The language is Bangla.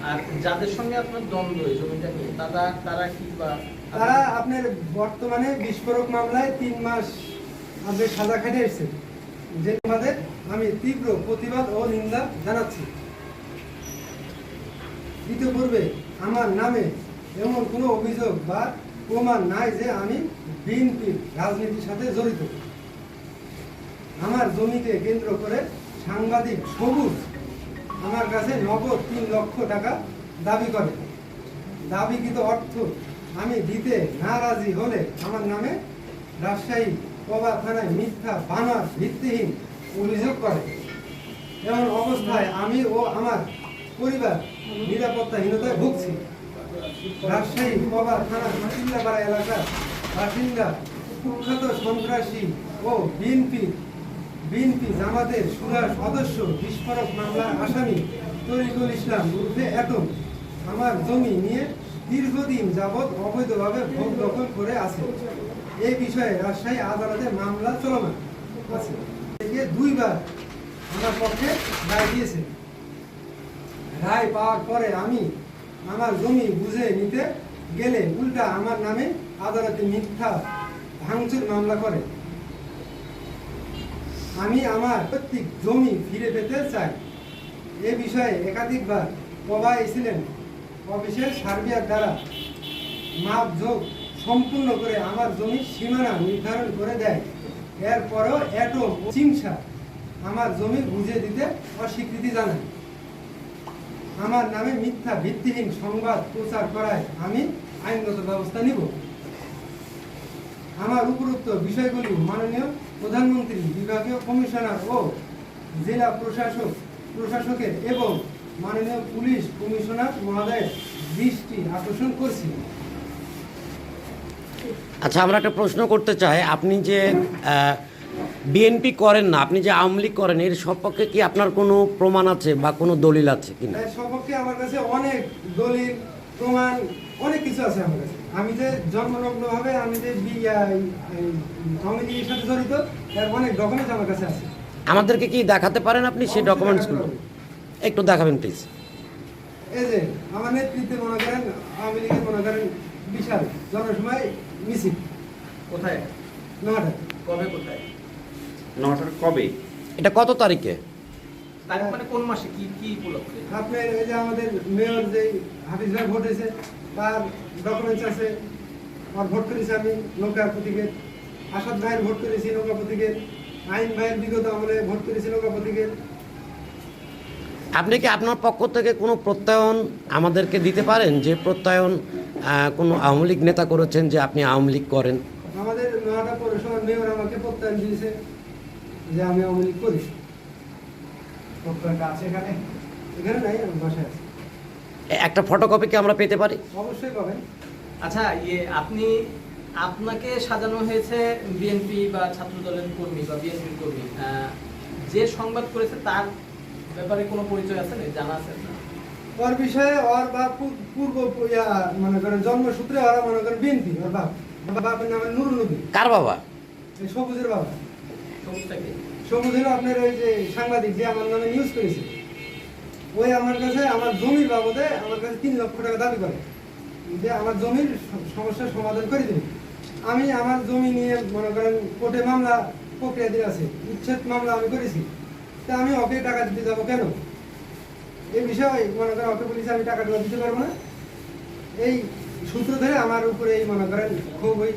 আর যাদের সঙ্গে আপনার দ্বন্দ্ব এই জমিটা নিয়ে তারা কি বা তারা আপনার বর্তমানে বিস্ফোরক মামলায় 3 মাস আপনার সাজা খেটে এসেছে, যে আমাদের আমি তীব্র প্রতিবাদ ও নিন্দা জানাচ্ছি। ইতিপূর্বে আমার নামে এমন কোনো অভিযোগ বা প্রমাণ নাই যে আমি বিএনপির রাজনীতির সাথে জড়িত। আমার জমিকে কেন্দ্র করে সাংবাদিক সবুজ আমার কাছে নগদ 3 লক্ষ টাকা দাবি করে। দাবিকৃত অর্থ আমি দিতে নারাজি হলে আমার নামে রাজশাহী কবা থানায় মিথ্যা বানোয়াট ভিত্তিহীন অভিযোগ করে। এমন অবস্থায় আমি ও আমার পরিবার নিরাপত্তাহীনতায় ভুগছি। রাজশাহী কবা থানা মাটিল্লাপাড়া এলাকার বাসিন্দা কুখ্যাত সন্ত্রাসী ও বিএনপি জামাতের সুরা সদস্য বিস্ফোরক মামলার আসামি তরিকুল ইসলাম উর্ফে অ্যাটম আমার জমি নিয়ে দীর্ঘদিন যাবৎ অবৈধভাবে ভোগ দখল করে আছে। এই বিষয়ে রাজশাহী আদালতে মামলা চলমান আছে। থেকে 2 বার আমার পক্ষে রায় দিয়েছে। রায় পাওয়ার পরে আমি আমার জমি বুঝে নিতে গেলে উল্টা আমার নামে আদালতে মিথ্যা ভাঙচুর মামলা করে। আমি আমার প্রত্যেক জমি ফিরে পেতে চাই। এ বিষয়ে একাধিকবার কবা এসেছিলেন। অফিসের সার্বিয়ার দ্বারা মাপঝোঁক সম্পূর্ণ করে আমার জমির সীমানা নির্ধারণ করে দেয়। এরপরও অ্যাটম ও চিমসা আমার জমি বুঝে দিতে অস্বীকৃতি জানায়। আমার নামে মিথ্যা ভিত্তিহীন সংবাদ প্রচার করায় আমি আইনগত ব্যবস্থা নিব। আমার উপরোক্ত বিষয়গুলি মাননীয় প্রধানমন্ত্রী, বিভাগীয় কমিশনার ও জেলা প্রশাসকের এবং মাননীয় পুলিশ কমিশনার মহোদয়ের দৃষ্টি আকর্ষণ করছি। আচ্ছা, আমরা একটা প্রশ্ন করতে চাই। আপনি যে বিএনপি করেন না, আপনি যে আওয়ামী লীগ করেন, এর সপক্ষে কি আপনার কোনো প্রমাণ আছে বা কোনো দলিল আছে কিনা? এর সপক্ষে আমার কাছে অনেক দলিল প্রমাণ অনেক কিছু আছে আমার কাছে। আমি যে জন্মলগ্নভাবে আমি যে আওয়ামী লীগের সাথে জড়িত, এর অনেক ডকুমেন্টস আমার কাছে আছে। আমাদেরকে কি দেখাতে পারেন আপনি সেই ডকুমেন্টসগুলো? একটু দেখাবেন প্লিজ। এই যে আমার নেতৃত্বে মনে করেন আওয়ামী লীগের মনে করেন বিশাল জনসময় মিছিল। কোথায়? নটা। কবে কোথায়? 9টার কবে? এটা কত তারিখে? তারিখ মানে কোন মাসে, কি উপলক্ষে? আপনার এই যে আমাদের মেয়র যে হাফিজ ভাই ভোট হয়েছে, তার ডকুমেন্টস আছে। আর ভোট করেছি আমি নৌকা প্রতীকে। আসাদ ভাইয়ের ভোট করেছি নৌকা প্রতীকে। আইন ভাইয়ের বিগত আমলে ভোট করেছি নৌকা প্রতীকে। আপনি কি আপনার পক্ষ থেকে কোনো প্রত্যয়ন আমাদেরকে দিতে পারেন, যে প্রত্যয়ন কোনো আওয়ামী লীগ নেতা করেছেন যে আপনি আওয়ামী লীগ করেন? আমাদের নয়টা পৌরসভার মেয়র আমাকে প্রত্যয়ন দিয়েছে যে আমি আওয়ামী লীগ করি। প্রত্যয়নটা আছে এখানে? এখানে নাই, আমার বাসায় আছে। একটা ফটোকপি কি আমরা পেতে পারি? অবশ্যই পাবেন। আচ্ছা, আপনাকে সাজানো হয়েছে বিএনপি বা ছাত্র দলের কর্মী বা বিএনপির কর্মী। যে সংবাদ করেছে তার ব্যাপারে কোনো পরিচয় আছে, জানা আছে? ওর বিষয়ে ওর বাপ পূর্ব মনে করেন জন্মসূত্রে ওরা মনে করেন বিএনপি। ওর বাপের নাম নুরুল নবী। কার বাবা? এই সবুজের বাবা। সবুজটাকে? সবুজের আপনার ওই যে সাংবাদিক যে আমার নামে নিউজ করেছে, ওই আমার কাছে আমার জমির বাবদে আমার কাছে 3 লক্ষ টাকা দাবি করে যে আমার জমির সমস্যার সমাধান করে দেবে। আমি আমার জমি নিয়ে মনে করেন কোর্টে মামলা প্রক্রিয়াধীন আছে, উচ্ছেদ মামলা আমি করেছি। তা আমি ওকে টাকা দিতে যাবো কেন? এই বিষয়ে মনে করেন ওকে বলেছি আমি টাকাটা দিতে পারবো না। এই সূত্র ধরে আমার উপরে এই মনে করেন খুব ওই